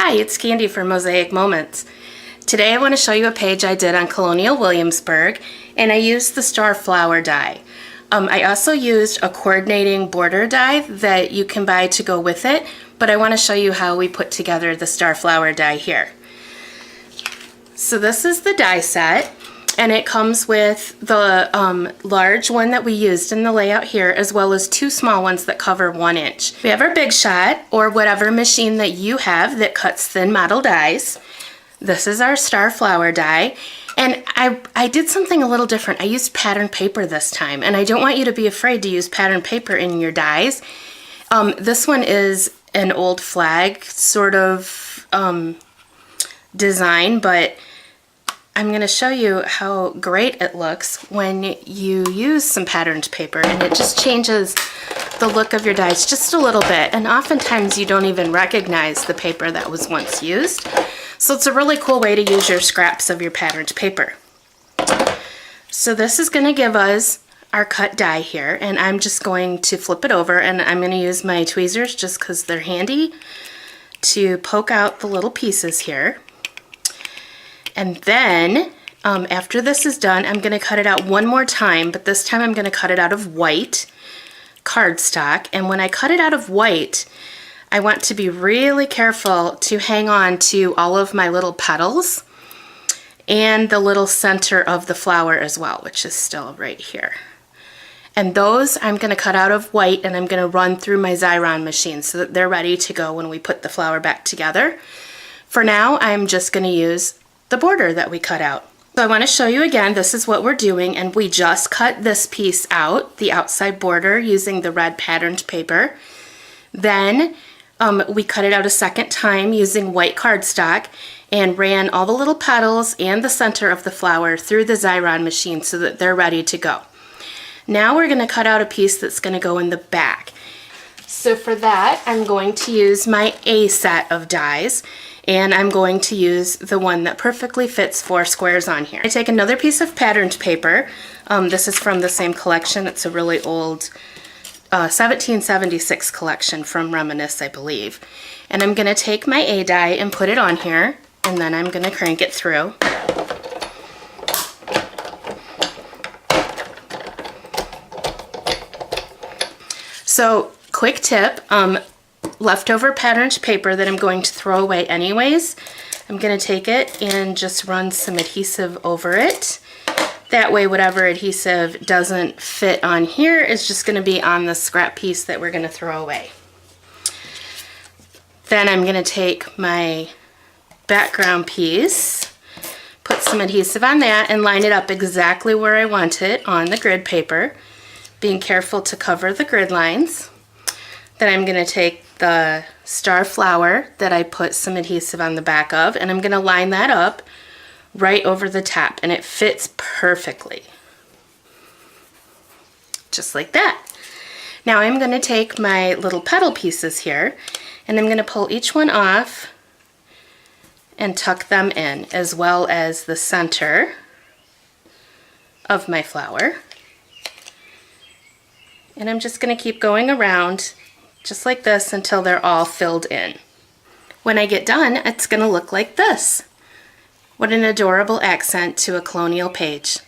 Hi, it's Candy from Mosaic Moments. Today I want to show you a page I did on Colonial Williamsburg, and I used the star flower die. I also used a coordinating border die that you can buy to go with it, but I want to show you how we put together the star flower die here. So this is the die set, and it comes with the large one that we used in the layout here, as well as two small ones that cover 1 inch. We have our Big Shot, or whatever machine that you have that cuts thin model dies. This is our star flower die, and I did something a little different. I used patterned paper this time, and I don't want you to be afraid to use patterned paper in your dies. This one is an old flag sort of design, but I'm going to show you how great it looks when you use some patterned paper, and it just changes the look of your dies just a little bit, and oftentimes you don't even recognize the paper that was once used. So it's a really cool way to use your scraps of your patterned paper. So this is going to give us our cut die here, and I'm just going to flip it over, and I'm going to use my tweezers just because they're handy to poke out the little pieces here. And then after this is done, I'm going to cut it out one more time, but this time I'm going to cut it out of white cardstock. And when I cut it out of white, I want to be really careful to hang on to all of my little petals and the little center of the flower as well, which is still right here. And those I'm going to cut out of white, and I'm going to run through my Xyron machine so that they're ready to go when we put the flower back together. For now, I'm just going to use the border that we cut out. So I want to show you again, this is what we're doing, and we just cut this piece out, the outside border, using the red patterned paper. Then we cut it out a second time using white cardstock and ran all the little petals and the center of the flower through the Xyron machine so that they're ready to go. Now we're going to cut out a piece that's going to go in the back. So for that, I'm going to use my A set of dies, and I'm going to use the one that perfectly fits 4 squares on here. I take another piece of patterned paper. This is from the same collection. It's a really old 1776 collection from Reminisce, I believe. And I'm going to take my A die and put it on here, and then I'm going to crank it through. So, quick tip, leftover patterned paper that I'm going to throw away anyways, I'm going to take it and just run some adhesive over it. That way whatever adhesive doesn't fit on here is just going to be on the scrap piece that we're going to throw away. Then I'm going to take my background piece, put some adhesive on that, and line it up exactly where I want it on the grid paper, being careful to cover the grid lines. Then I'm going to take the star flower that I put some adhesive on the back of, and I'm going to line that up right over the top, and it fits perfectly. Just like that. Now I'm going to take my little petal pieces here, and I'm going to pull each one off and tuck them in, as well as the center of my flower. And I'm just going to keep going around just like this until they're all filled in. When I get done, it's going to look like this. What an adorable accent to a colonial page.